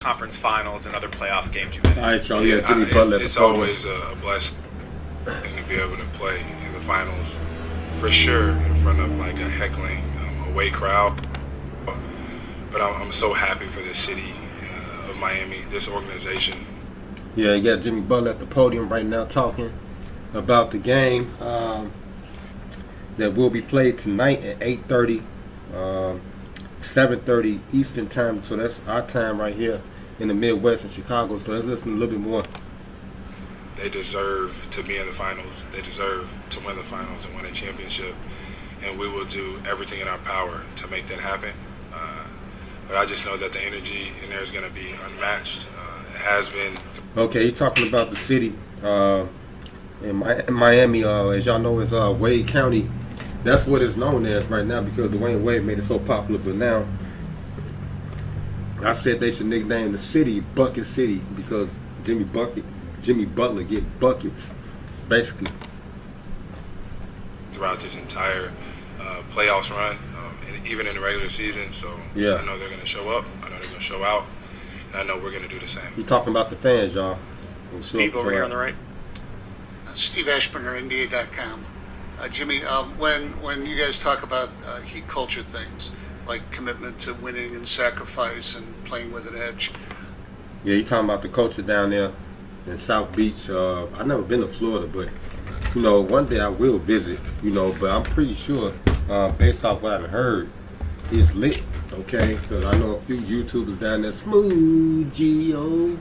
conference finals and other playoff games you've been in. All right, y'all. Yeah, Jimmy Butler. It's always a blessing to be able to play in the finals, for sure, in front of like a heckling away crowd. But I'm so happy for the city of Miami, this organization. Yeah, you got Jimmy Butler at the podium right now talking about the game that will be played tonight at 8:30, 7:30 Eastern time. So that's our time right here in the Midwest in Chicago. So let's listen a little bit more. They deserve to be in the finals. They deserve to win the finals and win a championship. And we will do everything in our power to make that happen. But I just know that the energy in there is going to be unmatched. It has been. Okay, you're talking about the city in Miami. As y'all know, it's Wade County. That's what it's known as right now because Dwayne Wade made it so popular. But now, I said they should nickname the city Bucket City because Jimmy Butler get buckets, basically. Throughout this entire playoffs run, and even in the regular season. So yeah. I know they're going to show up. I know they're going to show out. And I know we're going to do the same. You're talking about the fans, y'all. Steve over here on the right. Steve Ashburner, NBA.com. Jimmy, when you guys talk about Heat culture things, like commitment to winning and sacrifice and playing with an edge. Yeah, you're talking about the culture down there in South Beach. I've never been to Florida, but, one day I will visit, but I'm pretty sure, based off what I've heard, it's lit, okay? Because I know a few YouTubers down there, Smooth Geo,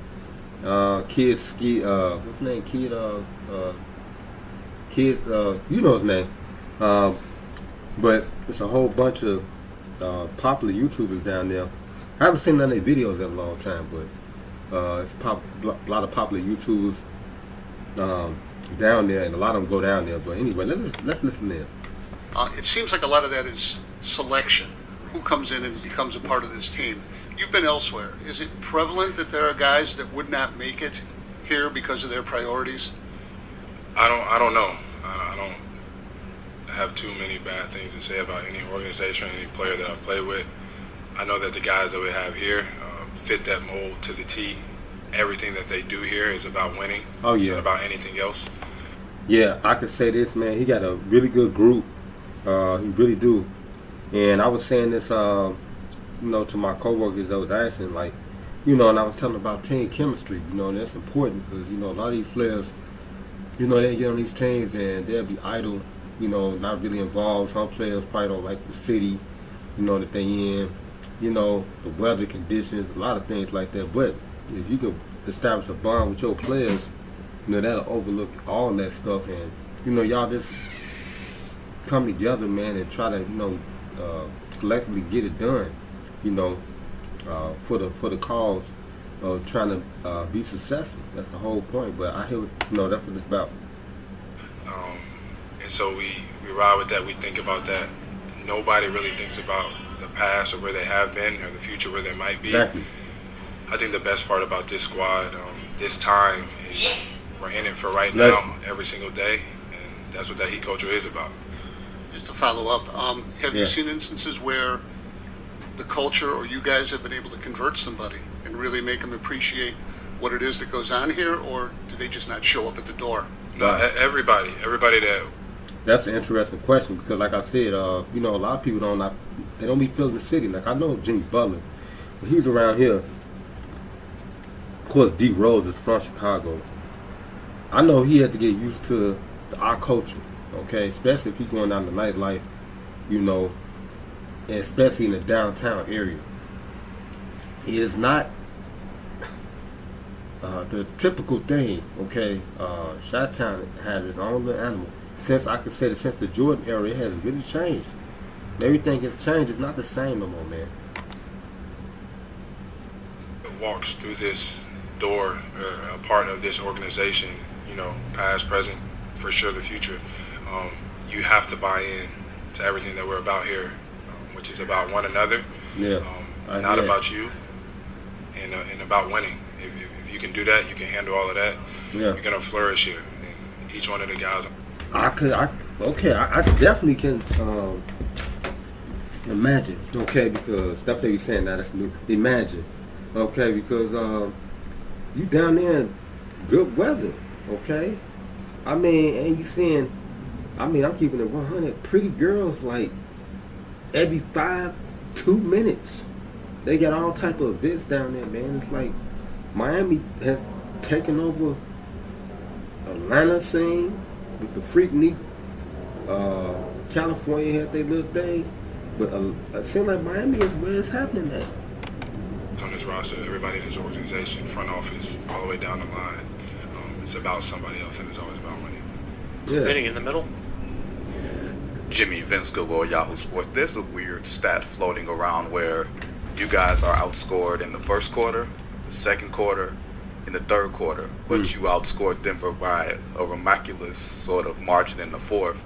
Kid Ski, what's his name? Kid, you know his name. But it's a whole bunch of popular YouTubers down there. I haven't seen none of their videos in a long time, but it's a lot of popular YouTubers down there, and a lot of them go down there. But anyway, let's listen in. It seems like a lot of that is selection. Who comes in and becomes a part of this team? You've been elsewhere. Is it prevalent that there are guys that would not make it here because of their priorities? I don't know. I don't have too many bad things to say about any organization, any player that I play with. I know that the guys that we have here fit that mold to the T. Everything that they do here is about winning. Oh, yeah. It's not about anything else. Yeah, I could say this, man. He got a really good group. He really do. And I was saying this, to my coworkers that was asking, like, and I was telling them about team chemistry, and that's important because, a lot of these players, they get on these teams and they'll be idle, not really involved. Some players probably don't like the city, that they in, the weather conditions, a lot of things like that. But if you could establish a bond with your players, that'll overlook all that stuff. And, y'all just come together, man, and try to, collectively get it done, for the cause of trying to be successful. That's the whole point. But I hear, that's what it's about. And so we ride with that. We think about that. Nobody really thinks about the past or where they have been or the future where they might be. Exactly. I think the best part about this squad, this time, is we're in it for right now, every single day, and that's what that Heat culture is about. Just to follow up, have you seen instances where the culture or you guys have been able to convert somebody and really make them appreciate what it is that goes on here, or do they just not show up at the door? No, everybody that. That's an interesting question because, like I said, a lot of people don't be feeling the city. Like I know Jimmy Butler, when he was around here. Of course, D Rose is from Chicago. I know he had to get used to our culture, okay, especially if he's going down the nightlife, and especially in the downtown area. It is not the typical thing, okay. Chi-Town has its own little animal. Since the Jordan era, it hasn't really changed. Everything has changed. It's not the same no more, man. Walks through this door, a part of this organization, past, present, for sure the future. You have to buy in to everything that we're about here, which is about one another, not about you, and about winning. If you can do that, you can handle all of that. Yeah. You're gonna flourish here. And each one of the guys. I definitely can imagine, okay, because stuff that you're saying now, that's new. Imagine Okay, because you down there in good weather, okay? I mean, and you seeing, I'm keeping it 100. Pretty girls like every 2 minutes. They got all type of events down there, man. It's like Miami has taken over Atlanta scene with the Freaknik. California had their little thing, but it seems like Miami is where it's happening at. On this roster, everybody in this organization, front office, all the way down the line, it's about somebody else, and it's always about money. Yeah. Vinny in the middle. Jimmy, Vince Goodwill, Yahoo Sports. There's a weird stat floating around where you guys are outscored in the first quarter, the second quarter, in the third quarter, but you outscored Denver by a remarkable sort of margin in the fourth.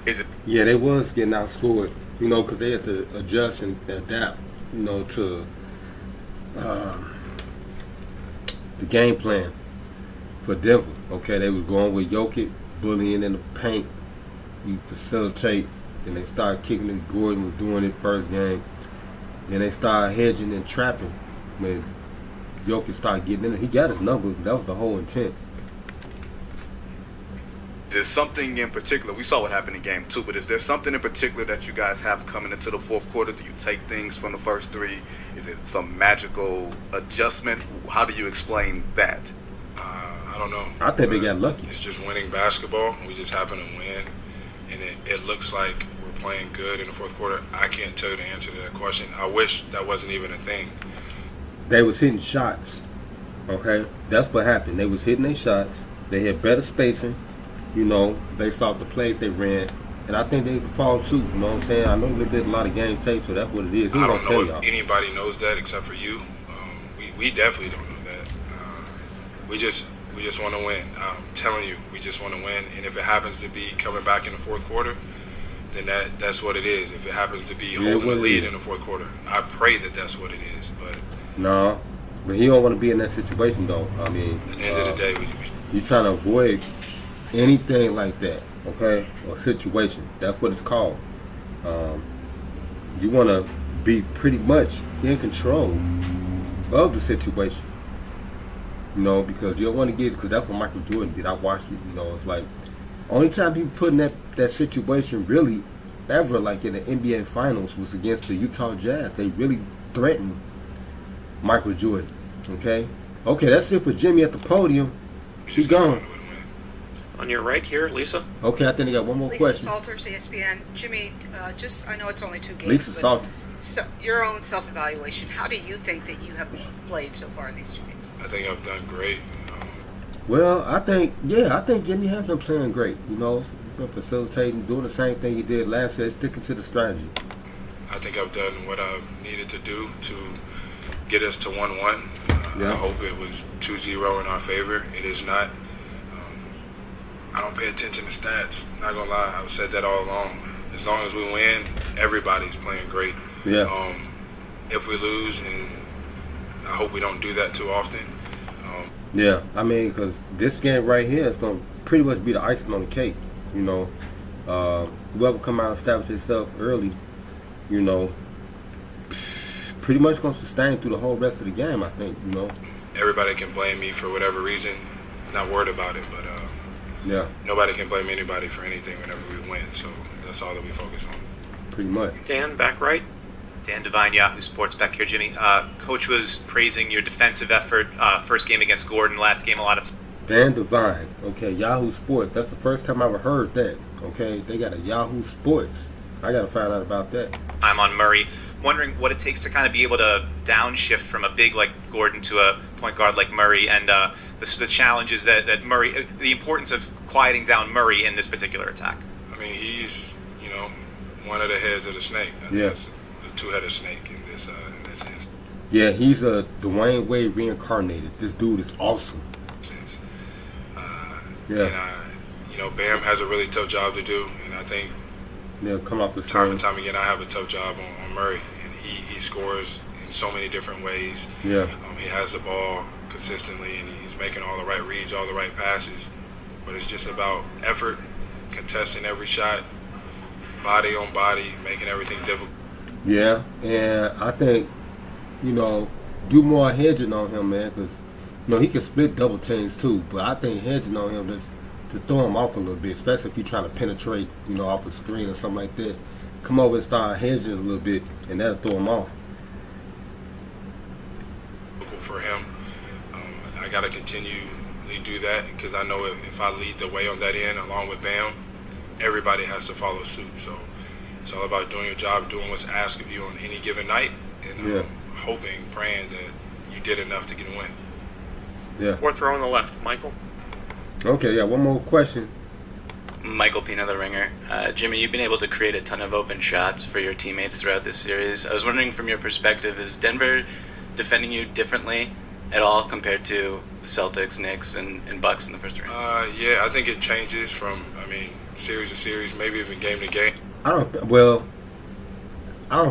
Is it? Yeah, they was getting outscored, because they had to adjust and adapt, to the game plan for Denver. Okay, they was going with Jokic, bullying in the paint. You facilitate. Then they started kicking it. Gordon was doing it first game. Then they started hedging and trapping. When Jokic started getting in it, he got his number. That was the whole intent. Is there something in particular? We saw what happened in game 2, but is there something in particular that you guys have coming into the fourth quarter? Do you take things from the first three? Is it some magical adjustment? How do you explain that? I don't know. I think they got lucky. It's just winning basketball. We just happen to win, and it looks like we're playing good in the fourth quarter. I can't tell you the answer to that question. I wish that wasn't even a thing. They was hitting shots. Okay, that's what happened. They was hitting their shots. They had better spacing. Based off the plays they ran. And I think they follow suit, you know what I'm saying? I know they did a lot of game tape, so that's what it is. I don't know if anybody knows that except for you. We definitely don't know that. We just want to win. I'm telling you, we just want to win. And if it happens to be coming back in the fourth quarter, then that's what it is. If it happens to be holding the lead in the fourth quarter, I pray that that's what it is. But no, but he don't want to be in that situation, though. I mean, at the end of the day, he's trying to avoid anything like that, okay, or situation. That's what it's called. You want to be pretty much in control of the situation, because you don't want to get, because that's what Michael Jordan did. I watched it, it's like, only time people put in that situation really ever, like in the NBA Finals, was against the Utah Jazz. They really threatened Michael Jordan, okay, that's it for Jimmy at the podium. He's gone. On your right here, Lisa. Okay, I think they got one more Lisa question. Salters, ESPN. Jimmy, I know it's only 2 games. Lisa but Salters. So your own self-evaluation. How do you think that you have played so far in these 2 games? I think I've done great. Well, I think Jimmy has been playing great. He's been facilitating, doing the same thing he did last year, sticking to the strategy. I think I've done what I've needed to do to get us to 1-1. Yeah. I hope it was 2-0 in our favor. It is not. I don't pay attention to stats. Not gonna lie, I've said that all along. As long as we win, everybody's playing great. Yeah. If we lose, and I hope we don't do that too often. Yeah, I mean, because this game right here is gonna pretty much be the icing on the cake. Whoever come out and establish itself early, pretty much gonna sustain through the whole rest of the game. I think. Everybody can blame me for whatever reason. Not worried about it, but. Yeah. Nobody can blame anybody for anything whenever we win, so that's all that we focus on. Pretty much. Dan, back right. Dan Devine, Yahoo Sports, back here, Jimmy. Coach was praising your defensive effort. First game against Gordon, last game a lot of... Dan Devine, okay, Yahoo Sports. That's the first time I ever heard that, okay? They got a Yahoo Sports. I got to find out about that. I'm on Murray. Wondering what it takes to kind of be able to downshift from a big like Gordon to a point guard like Murray, and the challenges that Murray, the importance of quieting down Murray in this particular attack. I mean, he's, one of the heads of the snake. That's the two-headed snake in this instance. Yeah, he's a Dwayne Wade reincarnated. This dude is awesome. Yeah. And, Bam has a really tough job to do, and I think come off the time and time again, I have a tough job on Murray, and he scores in so many different ways. Yeah. He has the ball consistently, and he's making all the right reads, all the right passes. But it's just about effort, contesting every shot, body on body, making everything difficult. Yeah, and I think, do more hedging on him, man, because he can split double teams too. But I think hedging on him just to throw him off a little bit, especially if you're trying to penetrate, off a screen or something like that. Come over and start hedging a little bit, and that'll throw him off. For him, I got to continually do that because I know if I lead the way on that end along with Bam, everybody has to follow suit. So it's all about doing your job, doing what's asked of you on any given night, and hoping, praying that you did enough to get a win. Yeah. Fourth row on the left, Michael. Okay, yeah, one more question. Michael Pina, the ringer. Jimmy, you've been able to create a ton of open shots for your teammates throughout this series. I was wondering, from your perspective, is Denver defending you differently at all compared to the Celtics, Knicks, and Bucks in the first round? Yeah, I think it changes from, series to series, maybe even game to game. I don't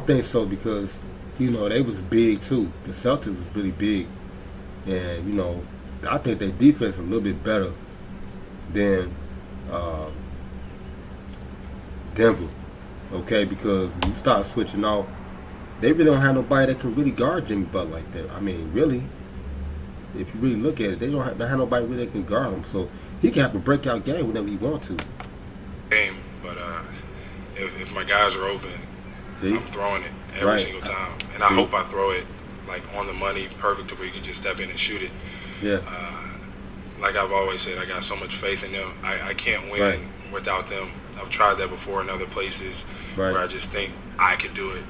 think so because, they was big too. The Celtics was really big. And, I think their defense is a little bit better than Denver. Okay, because when you start switching off, they really don't have nobody that can really guard Jimmy Butler like that. Really, if you really look at it, they don't have nobody really that can guard him. So he can have a breakout game whenever he wants to. Game, but if my guys are open, I'm throwing it every single time, and I hope I throw it like on the money, perfect, to where you can just step in and shoot it. Yeah. Like I've always said, I got so much faith in them. I can't win without them. I've tried that before in other places where I just think I could do it.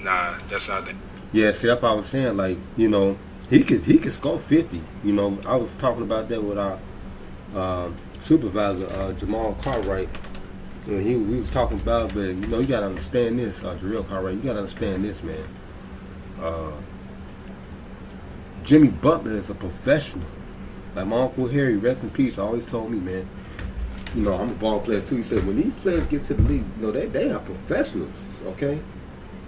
Nah, that's not the. Yeah, see, that's what I was saying. Like, he could score 50. I was talking about that with our supervisor, Jamal Cartwright. We was talking about, but you gotta understand this, Jarrell Cartwright. You gotta understand this, man. Jimmy Butler is a professional. Like my Uncle Harry, rest in peace, always told me, man. I'm a ball player too. He said when these players get to the league, they are professionals. Okay,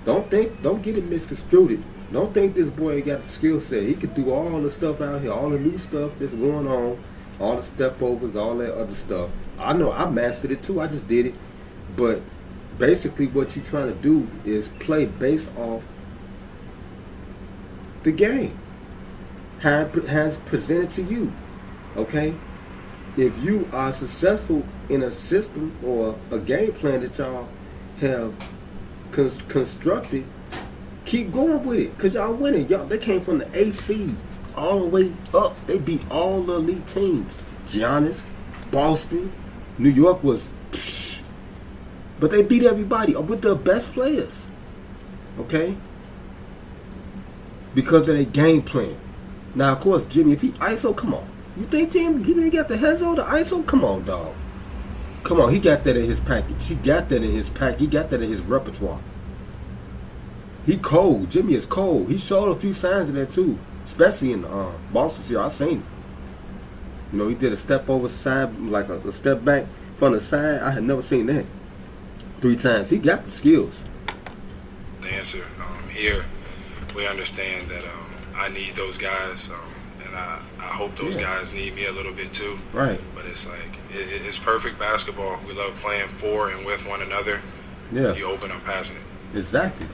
don't get it misconstrued. Don't think this boy got a skill set. He could do all the stuff out here, all the new stuff that's going on, all the step overs, all that other stuff. I know I mastered it too. I just did it. But basically, what you're trying to do is play based off the game. Has presented to you, okay? If you are successful in a system or a game plan that y'all have constructed, keep going with it, because y'all winning. They came from the AC all the way up. They beat all the elite teams. Giannis, Boston, New York was, but they beat everybody with the best players, okay? Because of their game plan. Now, of course, Jimmy, if he ISO, come on. You think Jimmy got the Hezo, the ISO? Come on, dog. Come on, he got that in his package. He got that in his pack. He got that in his repertoire. He cold. Jimmy is cold. He showed a few signs of that too, especially in Boston series. I seen it. He did a step over side, like a step back from the side. I had never seen that 3 times. He got the skills. The answer here, we understand that I need those guys, and I hope those guys need me a little bit too. Right. But it's like it's perfect basketball. We love playing for and with one another. Yeah. You open up passing it. Exactly.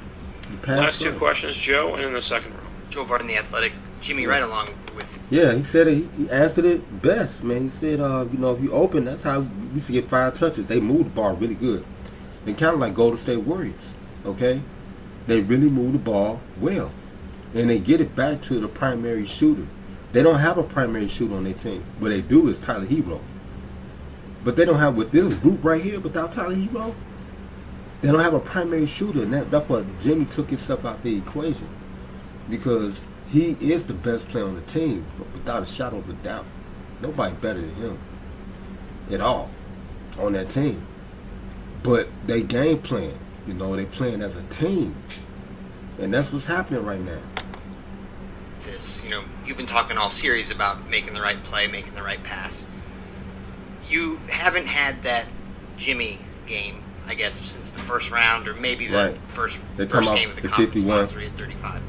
Last 2 questions, Joe, and in the second row. Joe Varden, The Athletic. Jimmy, right along with. Yeah, he said it. He answered it best, man. He said, if you open, that's how we used to get 5 touches. They move the ball really good. They kind of like Golden State Warriors, okay? They really move the ball well. And they get it back to the primary shooter. They don't have a primary shooter on their team. What they do is Tyler Hero. But they don't have, with this group right here, without Tyler Hero, they don't have a primary shooter. And that's what Jimmy took himself out the equation. Because he is the best player on the team, without a shadow of a doubt. Nobody better than him at all on that team. But they game plan. They playing as a team. And that's what's happening right now. This, you've been talking all series about making the right play, making the right pass. You haven't had that Jimmy game, I guess, since the first round, or maybe the first game of the conference finals where he had 35.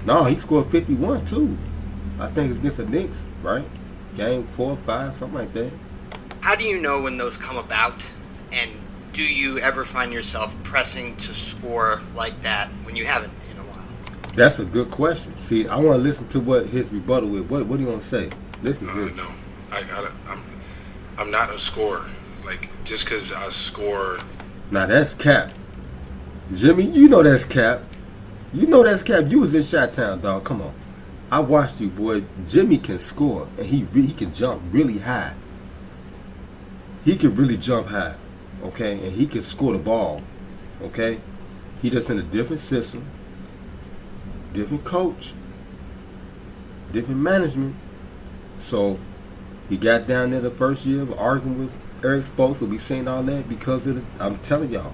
No, he scored 51 too. I think it's against the Knicks, right? Game 4 or 5, something like that. How do you know when those come about, and do you ever find yourself pressing to score like that when you haven't in a while? That's a good question. See, I want to listen to what his rebuttal is. What do you want to say? Listen to him. No, I'm not a scorer. Like, just because I score, Now that's cap. Jimmy, you know that's cap. You know that's cap. You was in Chi-Town, dog. Come on. I watched you, boy. Jimmy can score, and he can jump really high. He can really jump high, okay? And he can score the ball, okay? He just in a different system, different coach, different management. So he got down there the first year arguing with Eric Spoelstra. We seen all that because of I'm telling y'all,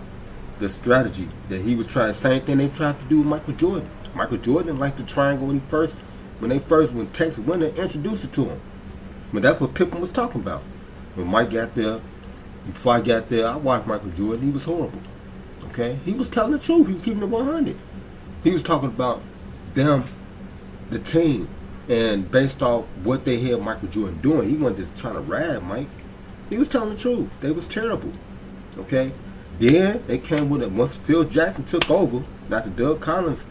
the strategy that he was trying. Same thing they tried to do with Michael Jordan. Michael Jordan liked the triangle when Texas went and introduced it to him. But that's what Pippen was talking about. When Mike got there, before I got there, I watched Michael Jordan. He was horrible. Okay? He was telling the truth. He was keeping it 100. He was talking about them, the team, and based off what they had Michael Jordan doing, he wasn't just trying to ride Mike. He was telling the truth. They was terrible. Okay? Then they came with it. Once Phil Jackson took over, after Doug Collins,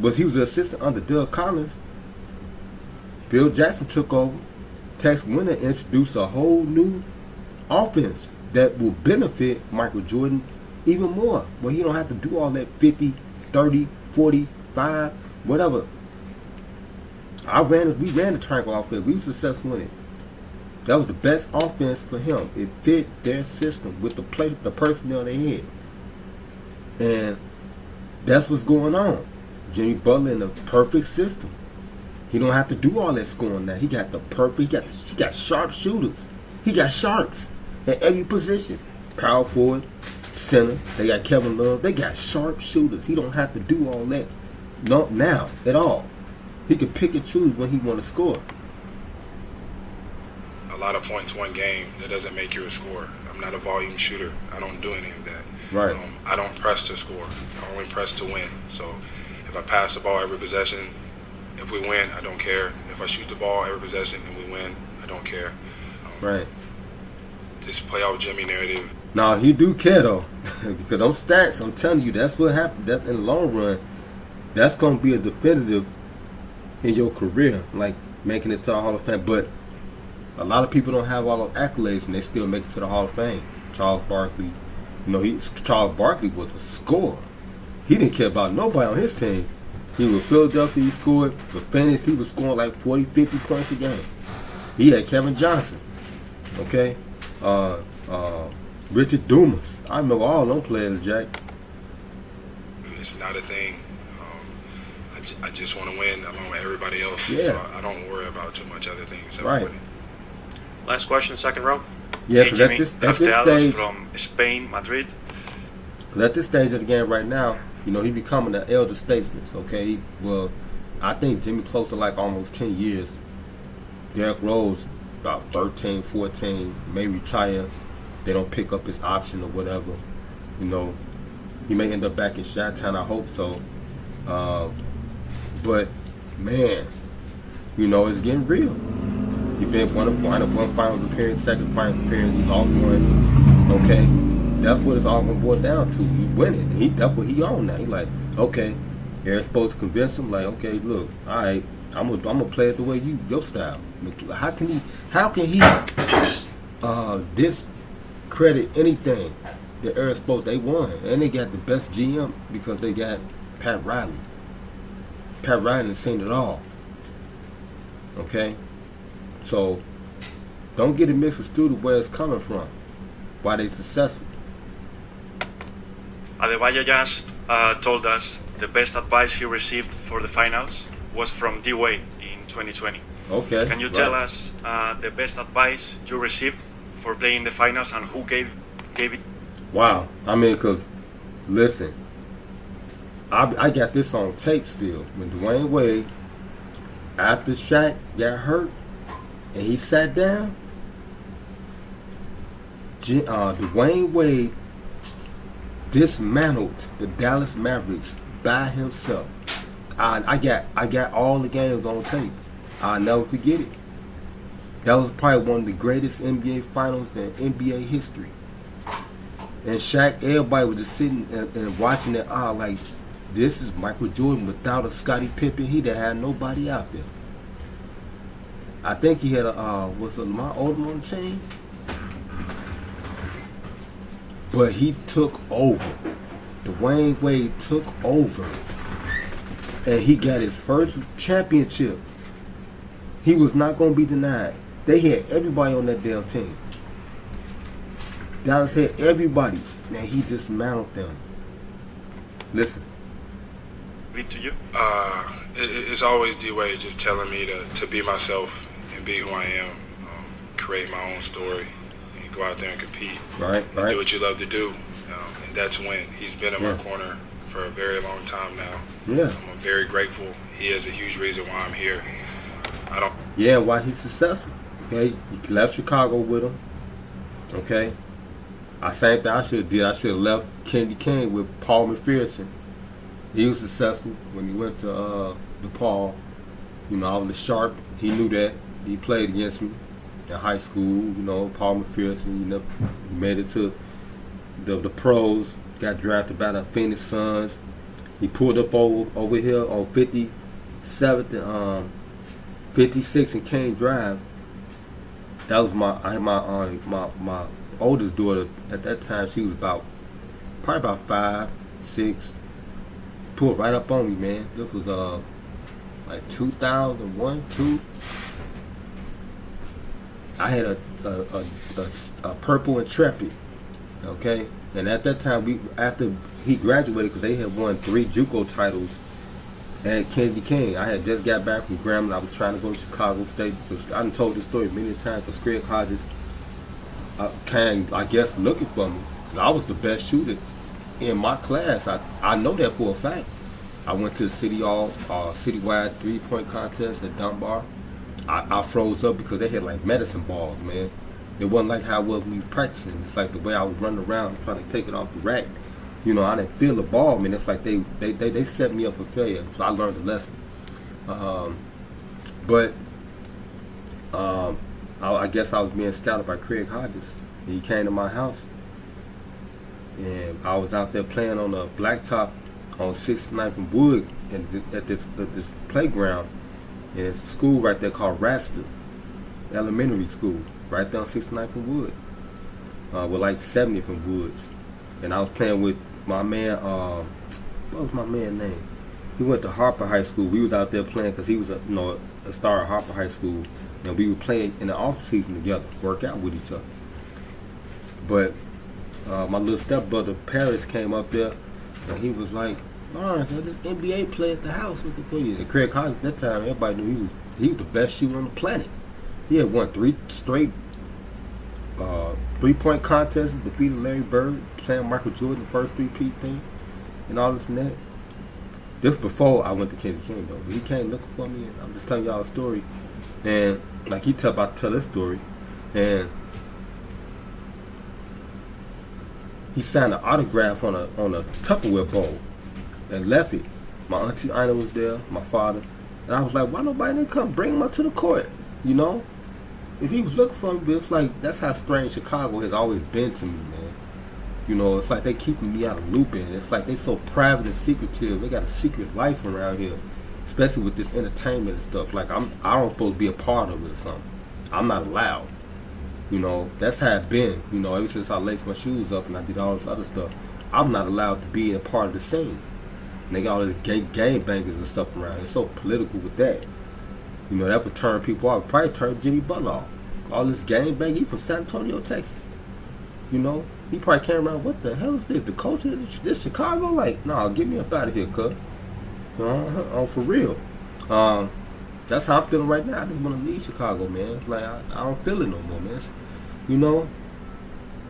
he was an assistant under Doug Collins. Phil Jackson took over. Texas went and introduced a whole new offense that will benefit Michael Jordan even more. Well, he don't have to do all that 50, 30, 45, whatever. We ran the triangle offense. We were successful in it. That was the best offense for him. It fit their system with the personnel they had. And that's what's going on. Jimmy Butler in the perfect system. He don't have to do all that scoring now. He got he got sharp shooters. He got sharks at every position. Power forward, center. They got Kevin Love. They got sharp shooters. He don't have to do all that now at all. He can pick and choose when he want to score. a lot of points one game, that doesn't make you a scorer. I'm not a volume shooter. I don't do any of that. Right. I don't press to score. I only press to win. So if I pass the ball every possession, if we win, I don't care. If I shoot the ball every possession and we win, I don't care. Right. This playoff Jimmy narrative. Now he do care though, because those stats, I'm telling you, that's what happened. That in the long run, that's gonna be a definitive in your career, like making it to the Hall of Fame. But a lot of people don't have all the accolades, and they still make it to the Hall of Fame. Charles Barkley, Charles Barkley was a scorer. He didn't care about nobody on his team. He was Philadelphia. He scored for Phoenix. He was scoring like 40, 50 points a game. He had Kevin Johnson. Okay. Richard Dumas. I know all them players, Jack. It's not a thing. I just want to win along with everybody else. Yeah. So I don't worry about too much other things. Right. Last question, second row. Yeah, Hey because Jimmy, at this Carteados stage, from Spain, Madrid. because at this stage of the game right now, he becoming an elder statesman. Okay, well, I think Jimmy close to like almost 10 years. Derrick Rose about 13, 14, may retire. They don't pick up his option or whatever. He may end up back in Chi-Town. I hope so. But man, it's getting real. He's been one finals appearance, second finals appearance. He's lost one. Okay, that's what it's all gonna boil down to. He winning. That's what he on now. He like, okay, Eric's supposed to convince him. Like, okay, look, all right, I'm gonna play it the way your style. How can he discredit anything that Eric's supposed? They won, and they got the best GM because they got Pat Riley. Pat Riley has seen it all. Okay? So, don't get it mixed with student where it's coming from. Why they successful. Adebayo just told us the best advice he received for the finals was from D-Wade in 2020. Okay. Can you tell us the best advice you received for playing the finals and who gave it? Wow. Because, listen, I got this on tape still. When Dwayne Wade, after Shaq got hurt, and he sat down, Dwayne Wade dismantled the Dallas Mavericks by himself. I got all the games on tape. I'll never forget it. That was probably one of the greatest NBA finals in NBA history. And Shaq, everybody was just sitting and watching it. Like, this is Michael Jordan without a Scottie Pippen. He didn't have nobody out there. I think he had was Lamar Odom on the team, but he took over. Dwayne Wade took over, and he got his first championship. He was not going to be denied. They had everybody on that damn team. Dallas had everybody, and he dismantled them. Listen. Read to you. It's always D-Wade just telling me to be myself and be who I am, create my own story, and go out there and compete. Right. Do what you love to do, and that's when he's been in my corner for a very long time now. Yeah. I'm very grateful. He is a huge reason why I'm here. Yeah, why he's successful. Okay, he left Chicago with him. Okay, same thing I should have did. I should have left Kennedy King with Paul McPherson. He was successful when he went to DePaul. You know, I was sharp. He knew that. He played against me in high school. You know, Paul McPherson. He made it to the pros. Got drafted by the Phoenix Suns. He pulled up over here on 57th and 56 and Kane Drive. That was my oldest daughter at that time. She was probably about 5, 6. Pulled right up on me, man. This was like 2001, 2. I had a purple Intrepid, okay. And at that time, after he graduated, because they had won 3 JUCO titles at Kennedy King. I had just got back from Grambling. I was trying to go to Chicago State. I done told this story many times because Craig Hodges came, I guess, looking for me. I was the best shooter in my class. I know that for a fact. I went to the citywide 3-point contest at Dunbar. I froze up because they had like medicine balls, man. It wasn't like how it was when we was practicing. It's like the way I was running around trying to take it off the rack. You know, I didn't feel the ball, man. It's like they set me up for failure. So I learned a lesson. I guess I was being scouted by Craig Hodges. He came to my house, and I was out there playing on a blacktop on 6th, 9th and Wood at this playground. And it's a school right there called Rasta Elementary School, right there on 6th, 9th and Wood, with like 70th and Woods. And I was playing with my man, what was my man's name? He went to Harper High School. We was out there playing because he was a star at Harper High School. And we were playing in the off season together, work out with each other. But my little stepbrother Paris came up there, and he was like, "Lawrence, this NBA player at the house looking for you." And Craig Hodges at that time, everybody knew he was the best shooter on the planet. He had won 3 straight 3-point contests, defeated Larry Bird, playing Michael Jordan, the first 3-peat thing, and all this and that. This was before I went to Kennedy King, though. But he came looking for me, and I'm just telling y'all a story. And like he tell this story, and he signed an autograph on a Tupperware bowl and left it. My auntie Ina was there, my father, and I was like, why nobody didn't come bring him up to the court? You know, if he was looking for me, but it's like that's how strange Chicago has always been to me, man. You know, it's like they keeping me out of loop, and it's like they so private and secretive. They got a secret life around here, especially with this entertainment and stuff. Like I don't supposed to be a part of it or something. I'm not allowed. You know, that's how it's been. You know, ever since I laced my shoes up and I did all this other stuff, I'm not allowed to be a part of the scene. And they got all this gang bangers and stuff around. It's so political with that. You know, that would turn people off. Probably turn Jimmy Butler off. All this gang banging. He from San Antonio, Texas. You know, he probably came around, what the hell is this? The culture of this Chicago? Like, nah, get me up out of here, cuz. Oh, for real. That's how I'm feeling right now. I just want to leave Chicago, man. It's like, I don't feel it no more, man. You know?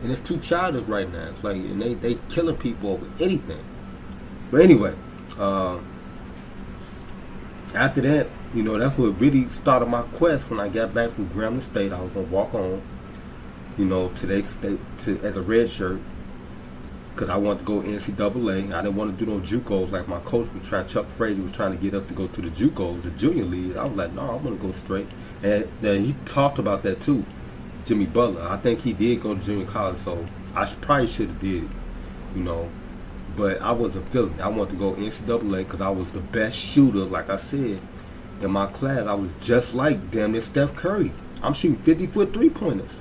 And it's too childish right now. It's like, and they killing people over anything. But anyway, after that, you know, that's what really started my quest when I got back from Grambling State. I was going to walk on, you know, as a red shirt, because I wanted to go NCAA. I didn't want to do no JUCOs like my coach was trying. Chuck Frazier was trying to get us to go to the JUCOs, the junior league. I was like, no, I'm going to go straight. And he talked about that too, Jimmy Butler. I think he did go to junior college, so I probably should have did it, you know. but I wasn't feeling it. I wanted to go NCAA because I was the best shooter, like I said. In my class, I was just like damn near Steph Curry. I'm shooting 50-foot three-pointers.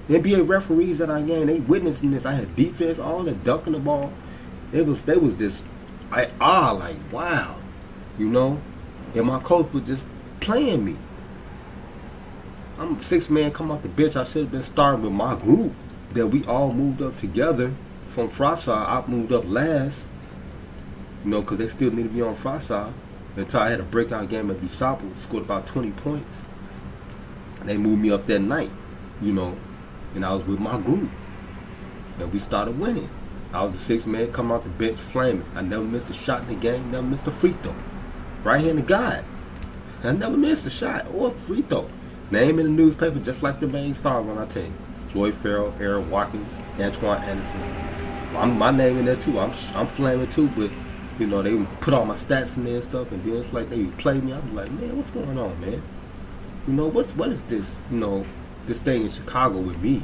NBA referees that I gained, they witnessing this. I had defense, all that, dunking the ball. They was just, like wow, you know. And my coach was just playing me. I'm a 6 man come off the bench. I should have been starting with my group that we all moved up together from Frostside. I moved up last, you know, because they still need to be on Frostside. Until I had a breakout game at DuSable, scored about 20 points. They moved me up that night, you know, and I was with my group. And we started winning. I was the 6 man come off the bench flaming. I never missed a shot in the game, never missed a free throw. Right-handed guy. I never missed a shot or a free throw. Name in the newspaper just like the main stars on our team. Floyd Farrell, Aaron Watkins, Antoine Anderson. My name in there too. I'm flaming too, but you know, they would put all my stats in there and stuff, and then it's like they would play me. I was like, man, what's going on, man? You know, what is this, you know, this thing in Chicago with me?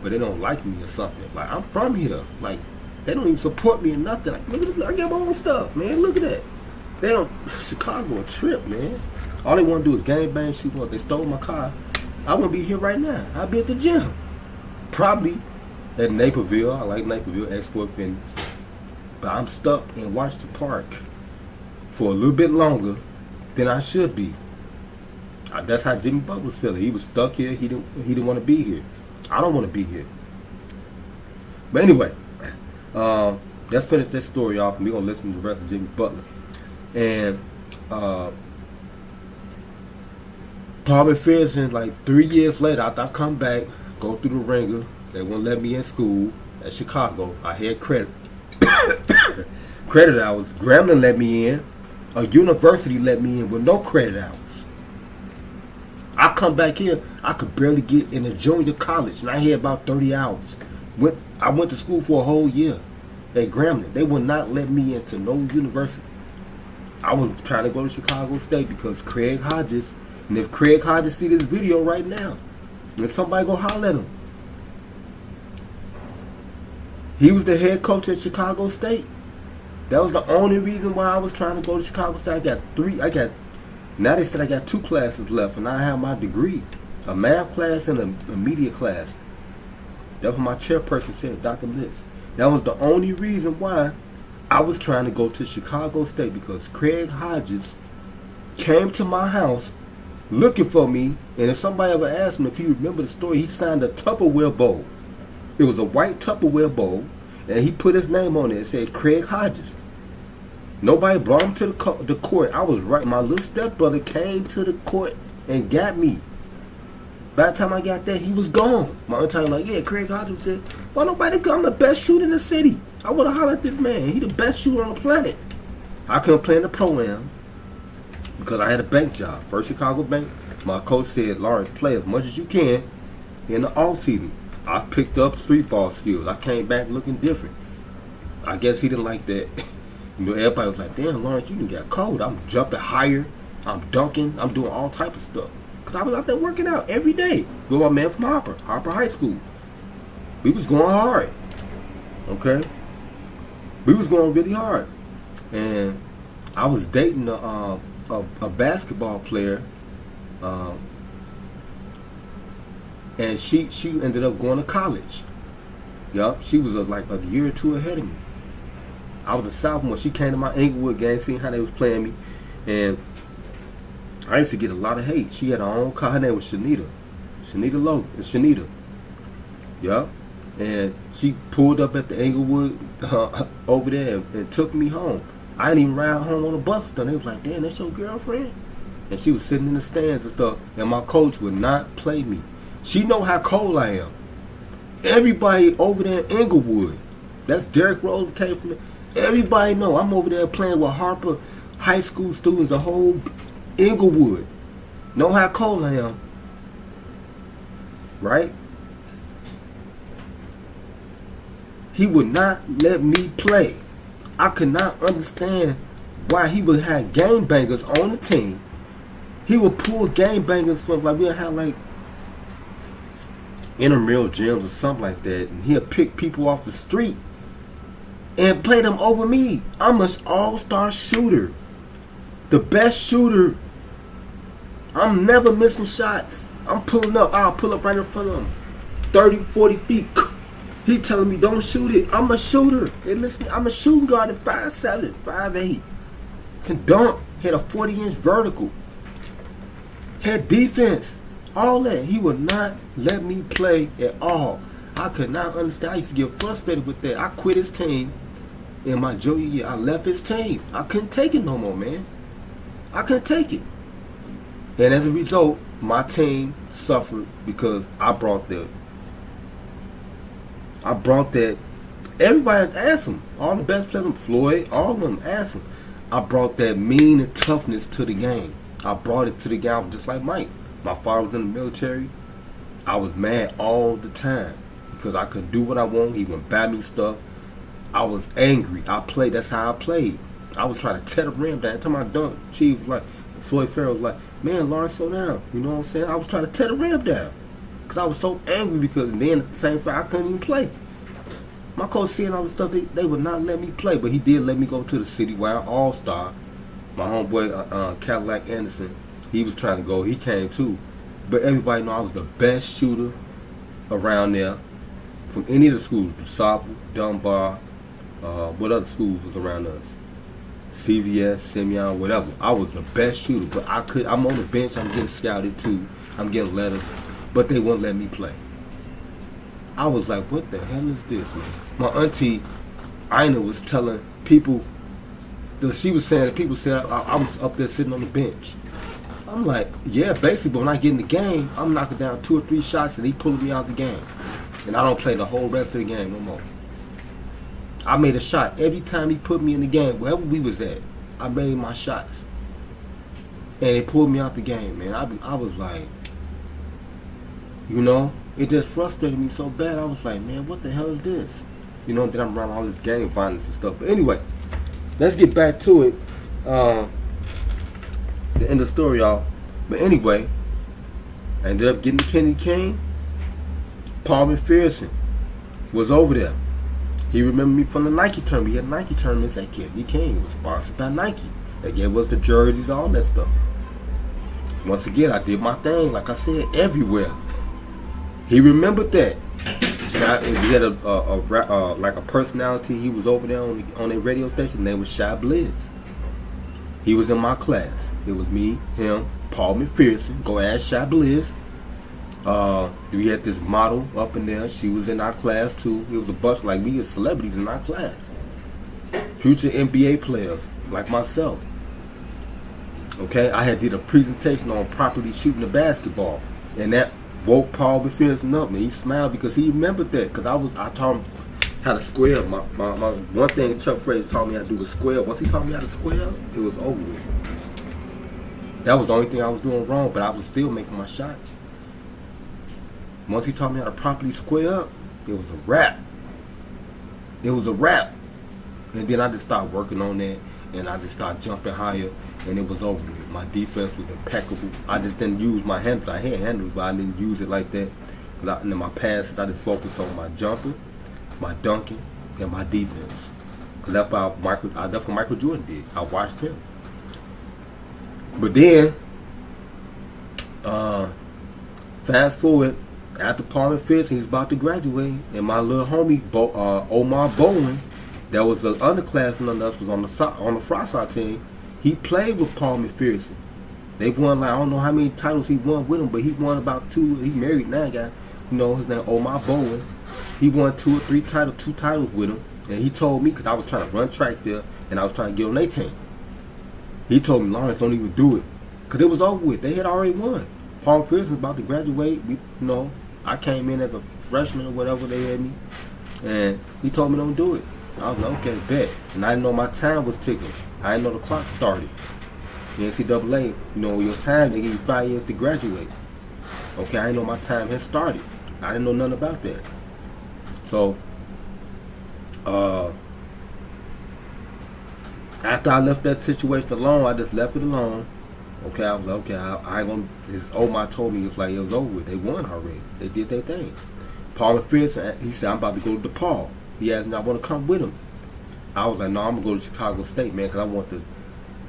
But they don't like me or something. Like, I'm from here. Like, they don't even support me or nothing. Like, look at I got my own stuff, man. Look at that. They don't, Chicago a trip, man. All they want to do is gang bang, shoot up. They stole my car. I wouldn't be here right now. I'd be at the gym. Probably at Naperville. I like Naperville, Export Fitness. But I'm stuck in Washington Park for a little bit longer than I should be. That's how Jimmy Butler was feeling. He was stuck here. He didn't want to be here. I don't want to be here. But anyway, let's finish this story off, and we're gonna listen to the rest of Jimmy Butler. And probably feels like 3 years later, after I come back, go through the ringer, they won't let me in school at Chicago. I had credit. Credit hours. Grambling let me in. A university let me in with no credit hours. I come back here, I could barely get in a junior college, and I had about 30 hours. I went to school for a whole year at Grambling. They would not let me into no university. I was trying to go to Chicago State because Craig Hodges, and if Craig Hodges see this video right now, and somebody go holler at him. He was the head coach at Chicago State. That was the only reason why I was trying to go to Chicago State. Now they said I got 2 classes left, and I have my degree. A math class and a media class. That's what my chairperson said, Dr. Liz. That was the only reason why I was trying to go to Chicago State, because Craig Hodges came to my house looking for me, and if somebody ever asked him if he remember the story, he signed a Tupperware bowl. It was a white Tupperware bowl, and he put his name on it and said Craig Hodges. Nobody brought him to the court. I was right. My little stepbrother came to the court and got me. By the time I got there, he was gone. My auntie was like, yeah, Craig Hodges said, why nobody come? I'm the best shooter in the city. I would have hollered at this man. He the best shooter on the planet. I couldn't play in the Pro-Am because I had a bank job. First Chicago Bank. My coach said, Lawrence, play as much as you can in the off season. I picked up street ball skills. I came back looking different. I guess he didn't like that. You know, everybody was like, damn, Lawrence, you done got cold. I'm jumping higher. I'm dunking. I'm doing all type of stuff. Because I was out there working out every day with my man from Harper High School. We was going hard. Okay? We was going really hard. And I was dating a basketball player. And she ended up going to college. Yup, she was like a year or 2 ahead of me. I was a sophomore. She came to my Inglewood game, seeing how they was playing me, and I used to get a lot of hate. She had her own car. Her name was Shanita Logan. Shanita. Yup. And she pulled up at the Inglewood over there and took me home. I didn't even ride home on the bus with them. They was like, damn, that's your girlfriend? And she was sitting in the stands and stuff, and my coach would not play me. She know how cold I am. Everybody over there in Inglewood, that's Derrick Rose came from there. Everybody know I'm over there playing with Harper High School students, the whole Inglewood. Know how cold I am. Right? He would not let me play. I could not understand why he would have gangbangers on the team. He would pull gangbangers from, like, we'll have like intramural gyms or something like that, and he'll pick people off the street and play them over me. I'm an all-star shooter. The best shooter. I'm never missing shots. I'm pulling up. I'll pull up right in front of him. 30, 40 feet. He telling me don't shoot it. I'm a shooter. Hey, listen, I'm a shooting guard at 5'7", 5'8". Can dunk. Had a 40-inch vertical. Had defense. All that. He would not let me play at all. I could not understand. I used to get frustrated with that. I quit his team in my junior year. I left his team. I couldn't take it no more, man. I couldn't take it. And as a result, my team suffered because I brought that. Everybody asked him. All the best players, Floyd, all of them asked him. I brought that mean and toughness to the game. I brought it to the game just like Mike. My father was in the military. I was mad all the time because I could do what I want. He wouldn't buy me stuff. I was angry. That's how I played. I was trying to tear the rim down. Every time I dunked, she was like, Floyd Farrell was like, man, Lawrence, slow down. You know what I'm saying? I was trying to tear the rim down because I was so angry because then at the same time I couldn't even play. My coach seeing all the stuff, they would not let me play, but he did let me go to the Citywide All-Star. My homeboy Cadillac Anderson, he was trying to go. He came too. But everybody know I was the best shooter around there from any of the schools. DeSable, Dunbar, what other schools was around us? CVS, Simeon, whatever. I was the best shooter, but I'm on the bench. I'm getting scouted too. I'm getting letters, but they wouldn't let me play. I was like, what the hell is this, man? My auntie, Ina, was telling people, she was saying that people said I was up there sitting on the bench. I'm like, yeah, basically, but when I get in the game, I'm knocking down 2 or 3 shots and he pulling me out the game. And I don't play the whole rest of the game no more. I made a shot every time he put me in the game, wherever we was at. I made my shots. And they pulled me out the game, man. I was like, you know, it just frustrated me so bad. I was like, man, what the hell is this? You know, then I'm around all this game violence and stuff. But anyway, let's get back to it. The end of the story, y'all. But anyway, I ended up getting to Kenny King. Paul McPherson was over there. He remembered me from the Nike tournament. He had Nike tournaments at Kenny King. It was sponsored by Nike. They gave us the jerseys, all that stuff. Once again, I did my thing, like I said, everywhere. He remembered that. He had like a personality. He was over there on a radio station. His name was Shy Blizz. He was in my class. It was me, him, Paul McPherson. Go ask Shy Blizz. We had this model up in there. She was in our class too. It was a bunch like me, as celebrities in our class. Future NBA players like myself. Okay, I had did a presentation on properly shooting the basketball, and that woke Paul McPherson up, and he smiled because he remembered that. Because I taught him how to square. My one thing Chuck Fraser taught me how to do was square. Once he taught me how to square, it was over with. That was the only thing I was doing wrong, but I was still making my shots. Once he taught me how to properly square up, it was a wrap. It was a wrap. And then I just started working on that, and I just started jumping higher, and it was over with. My defense was impeccable. I just didn't use my hands. I had handles, but I didn't use it like that. In my passes, I just focused on my jumping, my dunking, and my defense. Because that's what Michael Jordan did. I watched him. But then, fast forward, after Paul McPherson, he was about to graduate, and my little homie, Omar Bowen, that was an underclassman on us, was on the Frostside team. He played with Paul McPherson. They won, like, I don't know how many titles he won with him, but he won about 2. He married now, guy. You know, his name Omar Bowen. He won 2 or 3 titles, 2 titles with him. And he told me, because I was trying to run track there, and I was trying to get on their team. He told me, Lawrence, don't even do it. Because it was over with. They had already won. Paul McPherson was about to graduate. I came in as a freshman or whatever they had me. And he told me don't do it. I was like, okay, bet. And I didn't know my time was ticking. I didn't know the clock started. The NCAA, your time, they give you 5 years to graduate. Okay, I didn't know my time had started. I didn't know nothing about that. So, after I left that situation alone, I just left it alone. Okay, I was like, okay, I ain't gonna. His Omar told me, it's like, it was over with. They won already. They did their thing. Paul McPherson, he said, I'm about to go to DePaul. He asked me, I want to come with him. I was like, no, I'm gonna go to Chicago State, man, because I want to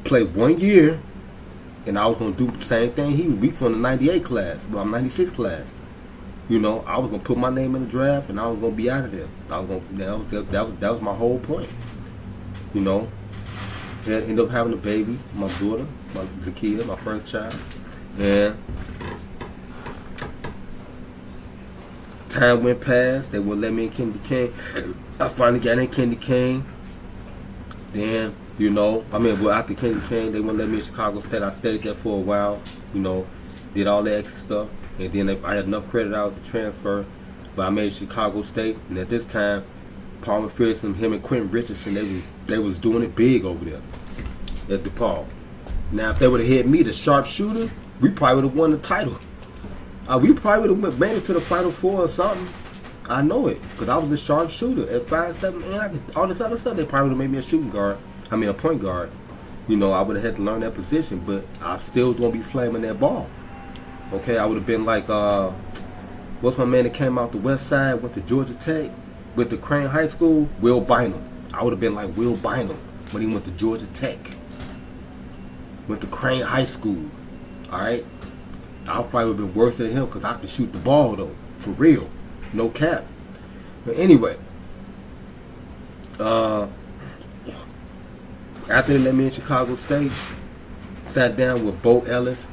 play 1 year, and I was gonna do the same thing. He was weak from the '98 class, but I'm '96 class. You know, I was gonna put my name in the draft, and I was gonna be out of there. I was gonna that was my whole point. You know, and ended up having a baby, my daughter, my Zakia, my first child, and time went past. They wouldn't let me in Kennedy King. I finally got in Kennedy King. Then, you know, after Kennedy King, they wouldn't let me in Chicago State. I stayed there for a while, you know, did all that extra stuff. And then I had enough credit hours to transfer, but I made Chicago State. And at this time, Paul McPherson, him and Quentin Richardson, they was doing it big over there at DePaul. Now, if they would have hit me, the sharpshooter, we probably would have won the title. We probably would have made it to the Final Four or something. I know it, because I was a sharpshooter at 5'7", and I could, all this other stuff. They probably would have made me a point guard. You know, I would have had to learn that position, but I still was going to be flaming that ball. Okay, I would have been like, what's my man that came out the West Side, went to Georgia Tech, went to Crane High School, Will Bynum. I would have been like Will Bynum when he went to Georgia Tech. Went to Crane High School, alright? I probably would have been worse than him because I could shoot the ball, though, for real. No cap. But anyway, after they let me in Chicago State, sat down with Bo Ellis,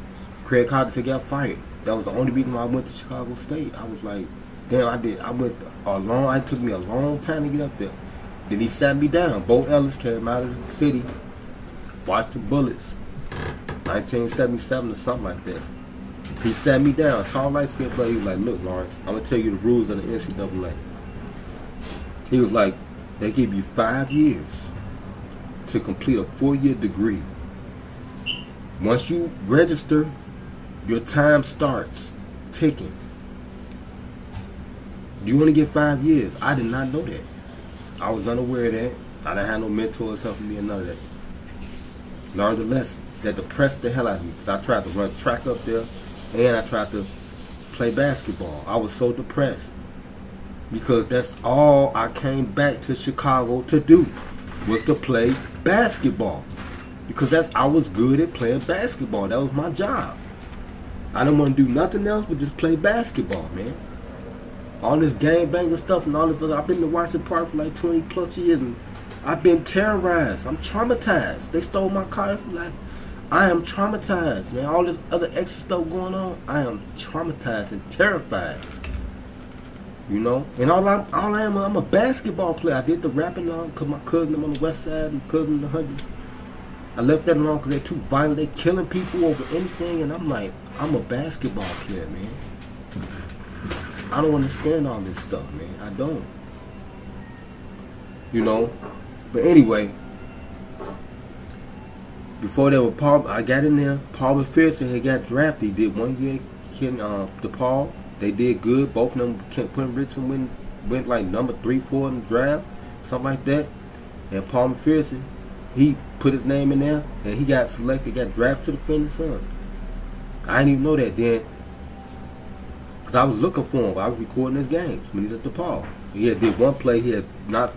Craig Hodges got fired. That was the only reason why I went to Chicago State. I was like, damn, it took me a long time to get up there. Then he sat me down. Bo Ellis came out of the city, watched the Bullets, 1977 or something like that. He sat me down, tall, light-skinned player. He was like, look, Lawrence, I'm going to tell you the rules of the NCAA. He was like, they give you 5 years to complete a 4-year degree. Once you register, your time starts ticking. You only get 5 years. I did not know that. I was unaware of that. I didn't have no mentors helping me or none of that. Learned the lesson. That depressed the hell out of me because I tried to run track up there and I tried to play basketball. I was so depressed because that's all I came back to Chicago to do was to play basketball. Because I was good at playing basketball. That was my job. I didn't want to do nothing else but just play basketball, man. All this gangbanging stuff and all this other. I've been to Washington Park for like 20 plus years and I've been terrorized. I'm traumatized. They stole my car. I am traumatized, man. All this other extra stuff going on, I am traumatized and terrified. You know? And all I am, I'm a basketball player. I did the rapping because my cousin, I'm on the west side, and cousin in the hundreds. I left that alone because they're too violent. They killing people over anything, and I'm like, I'm a basketball player, man. I don't understand all this stuff, man. I don't. You know? But anyway, before they were I got in there. Paul McPherson had got drafted. He did 1 year DePaul. They did good. Both of them, Quentin Richardson went like number 3, 4 in the draft, something like that. And Paul McPherson, he put his name in there, and he got selected, got drafted to the Phoenix Suns. I didn't even know that then, because I was looking for him. I was recording his games when he was at DePaul. He had did one play. He had not.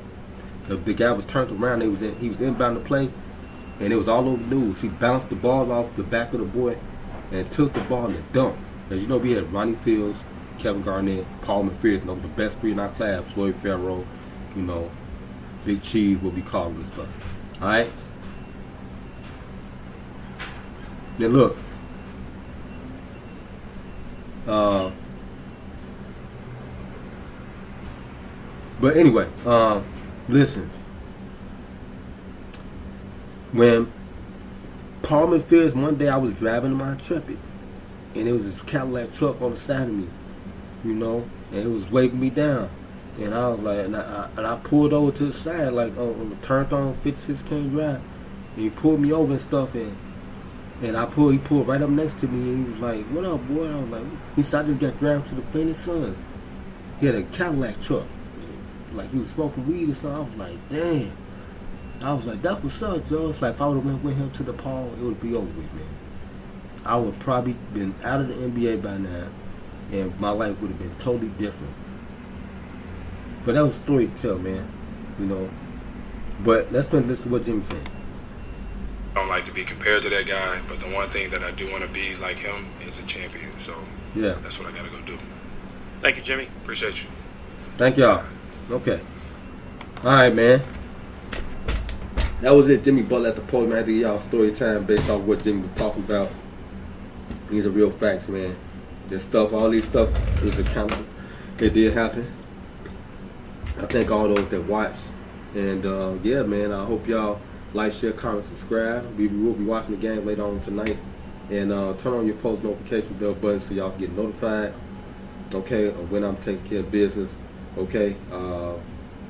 The guy was turned around. He was inbound to play. And it was all over the news. He bounced the ball off the back of the boy and took the ball and dunked. As you know, we had Ronnie Fields, Kevin Garnett, Paul McPherson, the best three in our class, Floyd Farrell, you know, Big Cheese, what we call this stuff. Alright? Then look. But anyway, listen. When Paul McPherson, one day I was driving my Intrepid, and it was this Cadillac truck on the side of me, you know, and it was waving me down. And I was like, and I pulled over to the side, like on the turned on 56 King Drive, and he pulled me over and stuff, and he pulled right up next to me, and he was like, "What up, boy?" I was like, he said, "I just got drafted to the Phoenix Suns." He had a Cadillac truck, like he was smoking weed and stuff. I was like, damn. I was like, that was up, Joe. It's like if I would have went with him to DePaul, it would be over with, man. I would have probably been out of the NBA by now, and my life would have been totally different. But that was a story to tell, man. You know, But let's listen to what Jimmy's saying. I don't like to be compared to that guy, but the one thing that I do want to be like him is a champion. So Yeah. that's what I got to go do. Thank you, Jimmy. Appreciate you. Thank y'all. Okay. All right, man. That was it. Jimmy Butler at the podium. I had to give y'all story time based off what Jimmy was talking about. These are real facts, man. This stuff, all these stuff is accountable. It did happen. I thank all those that watched. And yeah, man, I hope y'all like, share, comment, subscribe. We will be watching the game later on tonight. And turn on your post notification bell button so y'all can get notified, okay, of when I'm taking care of business, okay.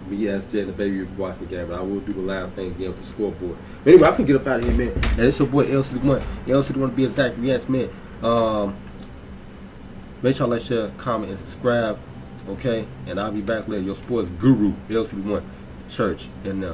Me, SJ, and the baby will be watching the game, but I will do the live thing again with the scoreboard. But anyway, I can get up out of here, man. And it's your boy LCDAONE. LCDAONE to be exact. Yes, man. Make sure y'all like, share, comment, and subscribe, okay. And I'll be back later. Your sports guru, LCDAONE Church, and